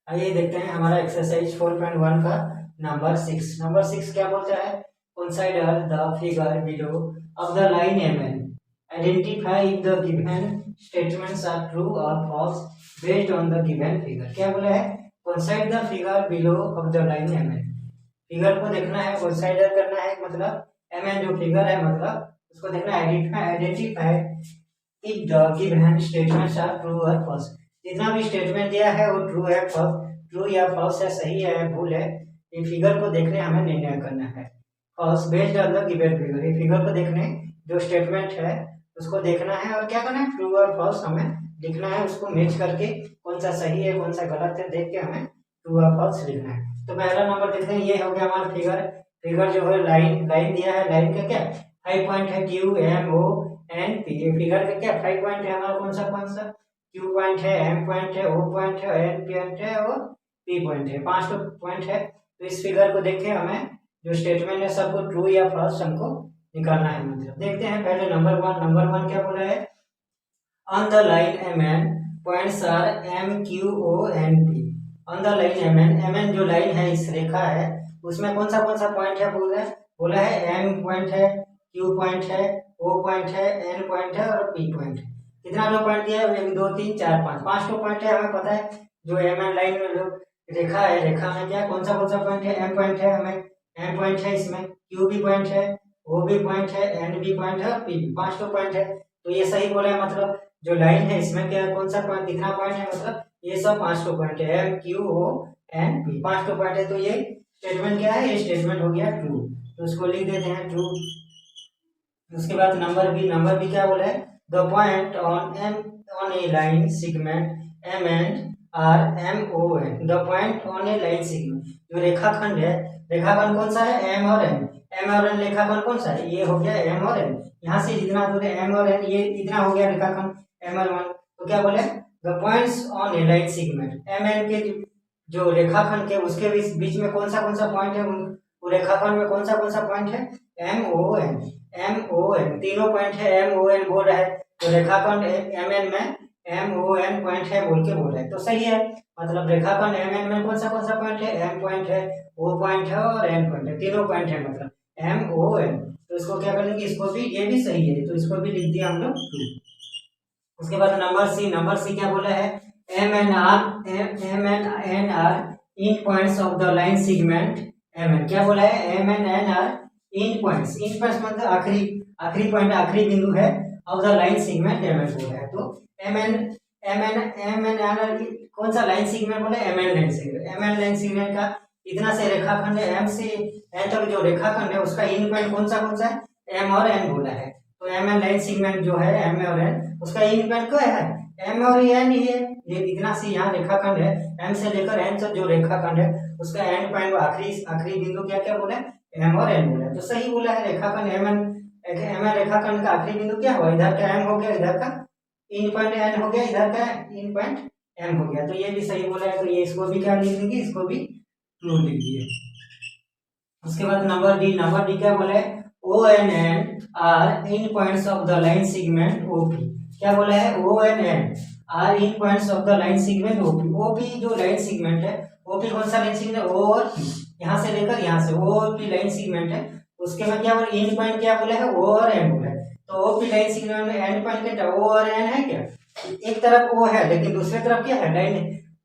आइए देखते हैं हमारा एक्सरसाइज 4.1 का नंबर 6 क्या बोलता है। Consider the figure below of the line MN, identify if the given statements are true और false based on the given figure. क्या बोला है, consider the figure below of the line MN। Figure को देखना है, कंसीडर करना है, मतलब MN जो फिगर है मतलब उसको देखना है, identify if the given statements are true और फॉल्स। जितना भी स्टेटमेंट दिया है वो ट्रू है, ट्रू या फॉल्स है, सही है भूल है, ये फिगर को देखने हमें निर्णय करना है। False based on the given figure, ये फिगर को देखने जो स्टेटमेंट है उसको देखना है और क्या करना है, ट्रू और फॉल्स हमें लिखना है, उसको मैच करके कौन सा सही है कौन सा गलत है देख के हमें ट्रू और फॉल्स लिखना है। तो पहला नंबर देखते हैं, ये हो गया हमारा फिगर जो है लाइन दिया है, लाइन का क्या 5 पॉइंट है, Q M O N P. ये फिगर का क्या 5 पॉइंट है हमारा, कौन सा क्यू पॉइंट है, एम पॉइंट है, ओ पॉइंट है, एन पॉइंट है और पी पॉइंट है, 5 पॉइंट है। तो इस फिगर को देख के हमें जो स्टेटमेंट है सबको ट्रू या फॉल्स हमको निकालना है। मतलब देखते हैं पहले नंबर वन क्या बोला है, on the line MN points are M Q O N P. On the line MN जो लाइन है इस रेखा है उसमें कौन सा पॉइंट है, बोला है एम पॉइंट है, क्यू पॉइंट है, ओ पॉइंट है, एन पॉइंट है और पी पॉइंट है। कितना जो पॉइंट दिया है, 1 2 3 4 5, 5 तो पॉइंट है। हमें पता है जो MN लाइन में जो रेखा है, रेखा में क्या कौन सा पॉइंट है, एम पॉइंट है, हमें एम पॉइंट है, इसमें क्यू भी पॉइंट है, ओ भी पॉइंट है, एन भी पॉइंट है और पी भी, 5 तो पॉइंट है। तो ये सही बोला है, मतलब जो लाइन है इसमें क्या कौन सा पॉइंट कितना पॉइंट है, मतलब ये सब 5 तो पॉइंट है, M Q O N P 5 तो पॉइंट है। तो ये स्टेटमेंट क्या है, ये स्टेटमेंट हो गया ट्रू, तो इसको लिख देते हैं ट्रू। उसके बाद नंबर बी क्या बोला है, the point on a line segment M and are M O N. The point on a line segment, जो रेखाखंड है, रेखाखंड कौन सा है, एम और एन रेखाखंड कौन सा है, ये हो गया एम और एन। यहाँ से जितना दूर है एम और एन, ये इतना हो गया रेखाखंड एम और एन। तो क्या बोले, the points on a line segment M N के जो रेखाखंड के उसके बीच में कौन सा पॉइंट है, वो रेखाखंड में कौन सा पॉइंट है, एम ओ एन तीनों पॉइंट है, एम ओ एन बोल रहा है, तो रेखाखंड एम एन में एम ओ एन पॉइंट है बोल के बोल रहा है, तो सही है। मतलब रेखाखंड एम एन में कौन सा पॉइंट है, एम पॉइंट है, ओ पॉइंट है और एन पॉइंट है, तीनों पॉइंट है, मतलब एम ओ एन। तो इसको क्या कर लेंगे, इसको भी, ये भी सही है तो इसको भी लिख दिया हम लोग ट्रू। उसके बाद नंबर सी क्या बोला है, M N N are in points of the line segment M N. क्या बोला है, M N are in points मतलब आखिरी पॉइंट, आखिरी बिंदु है of the line segment M N बोला है। तो एम एन आर कौन सा लाइन सेगमेंट बोला है, एम एन लाइन सेगमेंट का इतना से रेखाखंड है, एम से एन तक जो रेखाखंड है उसका इन पॉइंट कौन सा है, एम और एन बोला है। तो एम एन लाइन सेगमेंट जो है एम और एन, उसका इन पॉइंट क्या है, एम और एन ही है। ये इतना से यहाँ रेखाखंड है, एम से लेकर एन तक जो रेखाखंड है उसका एंड पॉइंट आखिरी बिंदु क्या बोला है, एम और एन बोला है। तो सही बोला है, रेखाखंड एम एन रेखाखंड का आखिरी बिंदु क्या हुआ, इधर का एम हो गया, इधर का इन पॉइंट एन हो गया, इधर का इन पॉइंट एम हो गया। तो ये भी सही बोला है, तो ये इसको भी क्या लिख देंगे, इसको भी ट्रू लिख दिए। उसके बाद नंबर डी क्या बोला है, O and N are in points of the line segment OP. क्या बोला है, O and N are in points of the line segment OP. OP जो लाइन सेगमेंट है, ओपी कौन सा लाइन सेगमेंट है, ओ और पी, यहाँ से लेकर यहाँ से ओ और पी लाइन सेगमेंट है, उसके में क्या बोला, इन पॉइंट क्या बोला है, ओ और एन बोला है। तो ओ पी लाइन सेगमेंट में एंड पॉइंट क्या, ओ और एन है क्या, एक तरफ ओ है लेकिन दूसरी तरफ क्या है, लाइन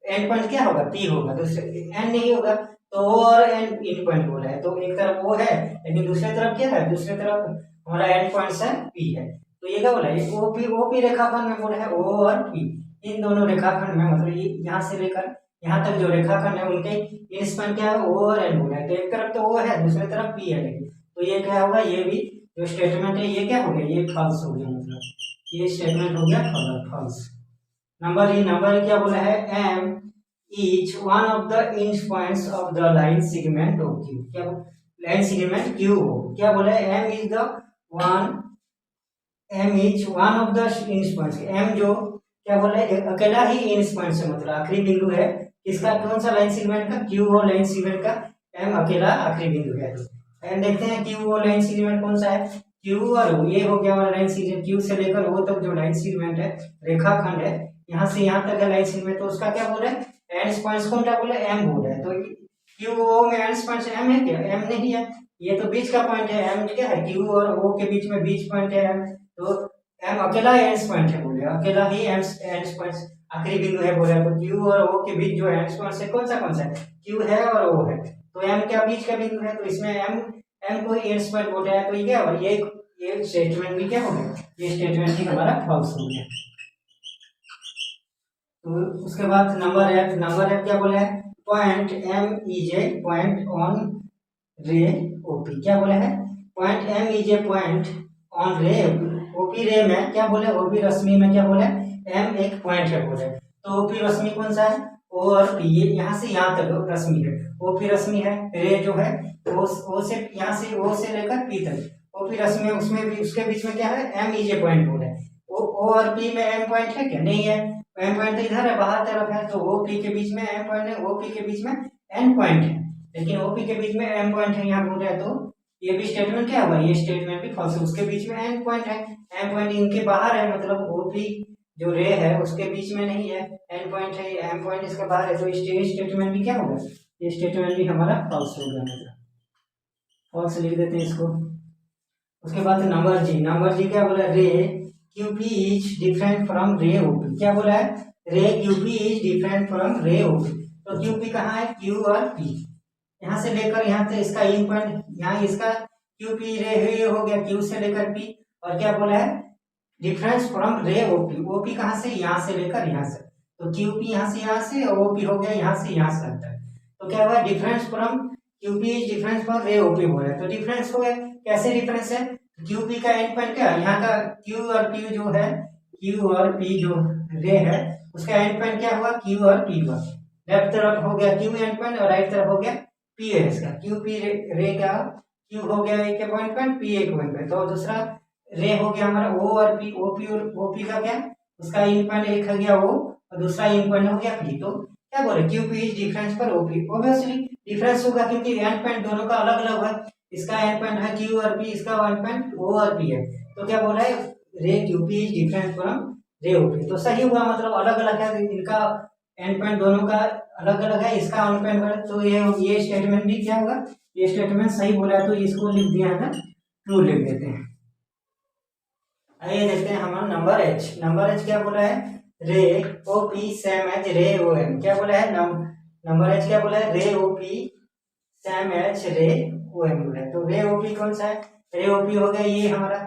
एंड पॉइंट क्या होगा, पी होगा, दूसरे एन नहीं होगा। तो ओ और एन इन पॉइंट बोला है, तो एक तरफ ओ है लेकिन दूसरी तरफ क्या है, दूसरी तरफ हमारा एंड पॉइंट है पी है। तो ये क्या बोला है, ओपी रेखाखंड में बोला है ओ और पी, इन दोनों रेखाखंड में, मतलब ये यहाँ से लेकर यहाँ तक जो रेखाखंड है उनके इन स्पैन क्या है, ओ और एन बोला है। तो एक तरफ तो ओ है दूसरी तरफ पी है, लेकिन तो ये क्या होगा, ये भी जो स्टेटमेंट है ये क्या हो गया, ये फॉल्स हो गया, मतलब ये स्टेटमेंट हो गया फॉल्स। नंबर क्या बोला है, M each one of the inch points of the line segment OQ। क्या लाइन सेगमेंट क्यू हो, क्या बोला है, m is the m each one of the inch points। m जो क्या बोला है, अकेला ही इंच पॉइंट से, मतलब आखिरी बिंदु है किसका, कौन सा लाइन सेगमेंट का, क्यू हो लाइन सेगमेंट का, m अकेला आखिरी बिंदु है। तो एम देखते हैं क्यू हो लाइन सेगमेंट कौन सा है, क्यू और ओ, ये हो गया हमारा लाइन सेगमेंट, क्यू से लेकर ओ तक जो लाइन सेगमेंट है, रेखाखंड है, यहाँ से यहाँ तक है लाइन सेगमेंट, तो उसका क्या बोला है, एंड पॉइंट्स कौन सा बोले, एम बोल है। तो क्यू ओ में एंड पॉइंट्स एम है क्या, एम नहीं है, ये तो बीच का पॉइंट है, एम क्या है, क्यू और ओ के बीच में बीच पॉइंट है एम, तो एम अकेला एंड पॉइंट है बोले, अकेला ही एंड पॉइंट्स आखिरी बिंदु है बोले। तो क्यू और ओ के बीच जो एंड पॉइंट्स है कौन सा है, क्यू है और ओ है, तो एम क्या बीच का बिंदु है, तो इसमें एम को एंड पॉइंट बोला है, तो ये क्या होगा, ये स्टेटमेंट भी क्या हो गया, ये स्टेटमेंट भी हमारा फॉल्स हो गया। तो उसके बाद नंबर एफ क्या बोला है, point M is a point on ray OP, क्या बोला है, point M is a point on ray OP ray में क्या बोले, ओपी रश्मि में क्या बोले, एम एक पॉइंट है बोले। तो ओपी रश्मि कौन सा है, ओ और पी, ये यहाँ से यहाँ तक रश्मि है, ओपी रश्मि है, रे जो है ओ से यहाँ से ओ से लेकर पी तक ओपी रश्मि है, उसमें भी उसके बीच में क्या है, एम इज ए पॉइंट बोले। ओ और पी में एम पॉइंट है क्या, नहीं है, एम पॉइंट तो इधर है बाहर तरफ है, तो ओ पी के बीच में एम पॉइंट है, ओ पी के बीच में एन पॉइंट है, लेकिन ओपी के बीच में एम पॉइंट है यहाँ बोल रहे हैं, तो ये भी स्टेटमेंट क्या हुआ, ये स्टेटमेंट भी फॉल्स है, उसके बीच में एन पॉइंट है, एम पॉइंट इनके बाहर है, मतलब ओपी जो रे है उसके बीच में नहीं है, एन पॉइंट है, एम पॉइंट इसके बाहर है, तो स्टेटमेंट भी क्या होगा, ये स्टेटमेंट भी हमारा फॉल्स हो गया, मतलब फॉल्स लिख देते हैं इसको। उसके बाद नंबर जी क्या बोला, रे QP is different from ray OP, क्या बोला है, रे QP is different from ray OP, तो क्यूपी कहाँ है, क्यू और पी, यहाँ से लेकर यहाँ से इसका इन पॉइंट, यहाँ इसका क्यूपी रे हो गया, क्यू से लेकर पी, और क्या बोला है, difference from ray OP, OP कहाँ से, यहाँ से लेकर यहाँ से, तो क्यूपी यहाँ से और ओपी हो गया यहाँ से आता है, तो क्या हुआ, difference from QP is difference from ray OP बोल रहा है, तो डिफरेंस हो गया, कैसे डिफरेंस है, क्यूपी का एंड पॉइंट क्या है, यहाँ का क्यू और पी जो है, क्यू और पी जो रे है उसका एंड पॉइंट क्या हुआ, क्यू और पी हुआ, लेफ्ट तरफ हो गया क्यू एंड पॉइंट और राइट तरफ हो गया पी है इसका, क्यू पी रे का क्यू हो गया एक पॉइंट पी एक पॉइंट, तो दूसरा रे हो गया हमारा ओ और पी, ओपी और ओपी का क्या, उसका इन पॉइंट एक हो गया ओ और दूसरा इन पॉइंट हो गया पी, तो क्या बोले, क्यू पी इज डिफरेंस पर ओपी, ऑब्वियसली डिफरेंस होगा क्योंकि एंड पॉइंट दोनों का अलग अलग है, इसका एंड पॉइंट है क्यू और पी, इसका एंड पॉइंट ओ और पी है, तो क्या बोल रहा है, रे Q P is difference from ray OP, तो सही हुआ, मतलब अलग अलग है, इनका एंड पॉइंट दोनों का अलग अलग है, इसका एंड पॉइंट, तो ये स्टेटमेंट भी क्या होगा, ये स्टेटमेंट सही बोला है, तो इसको लिख दिया है, ट्रू लिख देते हैं। आइए देखते हैं हमारा नंबर एच क्या बोला है, रे ओ पी सेम एच रे ओ एम, क्या बोला है, नंबर एच क्या बोला है, रे ओ पी सेम एच रे ओ एम बोला है, तो रे ओ पी कौन सा है, रे ओ पी हो गया ये हमारा,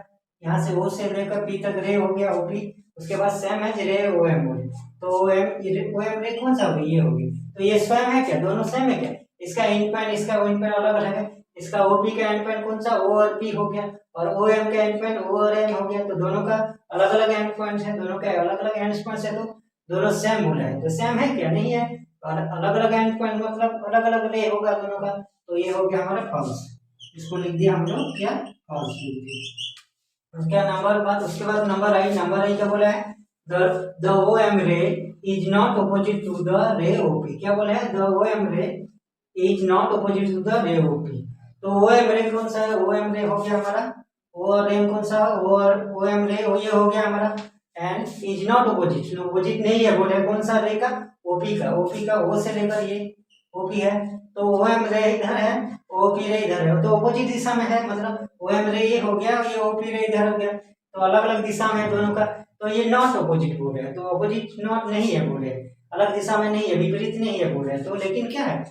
यहाँ से ओ से लेकर पी तक रे हो गया ओ पी, उसके बाद सेम एच रे ओ एम बोले, तो ओ एम रे कौन सा होगी, ये होगी, तो ये स्वयं है क्या, दोनों सेम है क्या, इसका इन पॉइंट इसका इन पॉइंट अलग अलग है, इसका ओपी का एंड पॉइंट कौन सा, ओ और पी हो गया, और ओ एम का एंड पॉइंट ओ और एम हो गया, तो दोनों का अलग अलग एंड पॉइंट है, दोनों का अलग अलग एंड पॉइंट है, तो दोनों सेम बोला है, तो सेम है क्या, नहीं है, और अलग अलग एंड पॉइंट मतलब अलग अलग रे होगा दोनों का, तो ये हो गया हमारा फॉल्स, इसको लिख दिया हम लोग क्या, फॉल्स लिख दिया। उसका उसके बाद नंबर आई क्या बोला है, the O M ray is not opposite to the ray OP, क्या बोला है, the O M ray is not opposite to the ray OP, तो ओ एम रे कौन सा है, ओ एम रे हो गया हमारा, ओ और एम कौन सा, ओ एम रे ये हो गया हमारा, एंड इज नॉट ऑपोजिट नहीं है बोले, कौन सा रे का, ओपी का ओ से लेकर ये ओपी है, तो ओ एम रे इधर है, ओपी रे इधर है, तो ऑपोजिट दिशा में है, मतलब ओ एम रे ये हो गया, ये ओपी रे इधर हो गया, तो अलग अलग दिशा में है दोनों का, तो ये नॉट ऑपोजिट बोल रहे हैं, तो ऑपोजिट नॉट नहीं है बोले, अलग दिशा में नहीं है, विपरीत नहीं है बोल रहे हैं, तो लेकिन क्या है,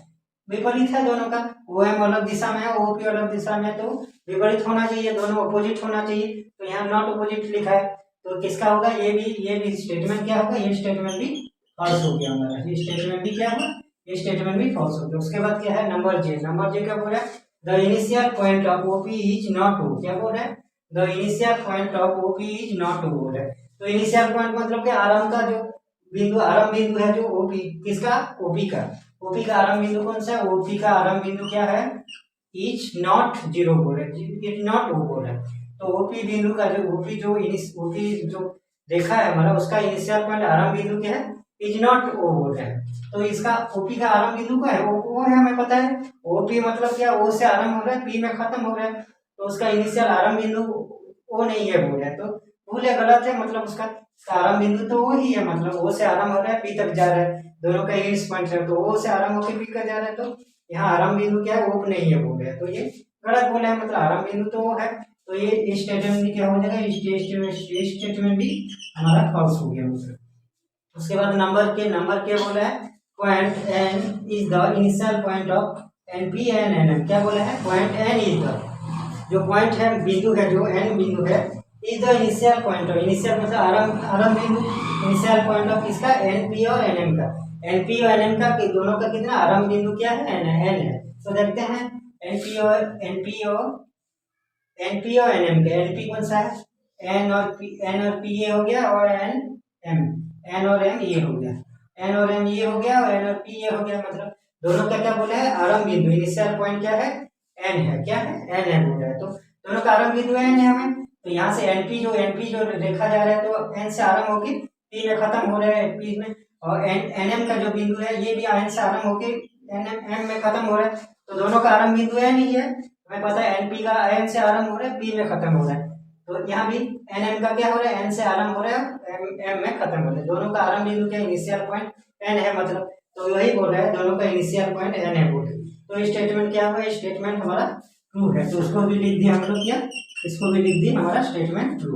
विपरीत है दोनों का, ओ एम अलग दिशा में है, ओपी अलग दिशा में है, तो विपरीत होना चाहिए, दोनों अपोजिट होना चाहिए, तो यहाँ नॉट अपोजिट लिखा है, तो किसका होगा, ये भी स्टेटमेंट क्या होगा, ये स्टेटमेंट भी फॉल्स हो गया हमारा, ये स्टेटमेंट भी क्या होगा, ये स्टेटमेंट भी फॉल्स हो गया। उसके बाद क्या है, नंबर जे क्या बोल रहा है, the initial point of OP is not O, क्या बोल रहा है, the initial point of OP is not O बोल रहा है, तो इनिशियल पॉइंट मतलब क्या, आरंभ का जो आरंभ बिंदु है जो ओपी, किसका, ओपी का आरंभ बिंदु कौन सा है, ओपी का आरंभ बिंदु क्या है, इज नॉट जीरो बोल रहा है, इज नॉट ओ बोल रहा है, तो ओपी बिंदु का जो ओपी जो रेखा है हमारा, उसका इनिशियल पॉइंट आरंभ बिंदु क्या है, इज नॉट ओ बोल रहा है, तो इसका ओपी का आरंभ बिंदु क्या है, ओ है, हमें पता है, ओपी मतलब क्या, ओ से आरंभ हो रहा है, पी में खत्म हो रहा है, तो उसका इनिशियल आरंभ बिंदु ओ नहीं है बोल रहा है, तो भूल है, गलत है, मतलब उसका इसका आरंभ बिंदु तो वो ही है, मतलब ओ से आरंभ हो रहा है पी तक जा रहा है, दोनों का यही पॉइंट है, तो ओ से आरंभ होकर पी तक जा रहा है, तो यहाँ आरंभ बिंदु क्या है, वो नहीं है बोल रहे हैं, तो ये गलत बोला है, मतलब आरंभ बिंदु तो वो है, तो ये स्टेटमेंट भी क्या हो जाएगा, स्टेटमेंट भी हमारा फॉल्स हो गया मतलब। उसके बाद नंबर के बोला है point N is the initial point of N P and N M, क्या बोला है, पॉइंट एन इज द, जो पॉइंट है बिंदु है, जो एन बिंदु है, is the initial point of, initial मतलब आरंभ बिंदु, इनिशियल पॉइंट ऑफ किसका, एन पी और एन एम का, एन पी और एन एम का दोनों का कितना आरंभ बिंदु क्या है, एन है। तो देखते हैं एन पी और एन एम का, एन पी कौन सा है, एन और पी ये हो गया, और एन और एम ये हो गया, एन और एम ये हो गया, और एन और पी ये हो गया, मतलब दोनों का क्या बोला है, आरंभ बिंदु, इनिशियल पॉइंट क्या है, एन है, क्या है, एन है बोला है, तो दोनों का आरंभ बिंदु एन है हमें, तो यहाँ से एनपी जो देखा जा रहा है, तो एन से आरंभ होके पी में खत्म हो रहा है, पी में, और एनएम का जो बिंदु है ये भी एन से आरंभ होके एम में खत्म हो रहा है, तो दोनों का आरंभ बिंदु एन ही है, हमें पता है एनपी का एन से आरंभ हो रहा है, पी में खत्म हो रहा है, तो यहाँ भी एनएम का क्या हो रहा है, एन से आरंभ हो रहा है, एम में खत्म हो रहा है, दोनों का आरंभ बिंदु क्या, इनिशियल पॉइंट एन है, मतलब तो वही बोल रहा है दोनों का इनिशियल पॉइंट एन है बोल रहे, तो स्टेटमेंट क्या हुआ, स्टेटमेंट हमारा ट्रू है, तो उसको भी लिख दिया हम लोग, क्या इसको भी लिख दिया हमारा स्टेटमेंट ट्रू।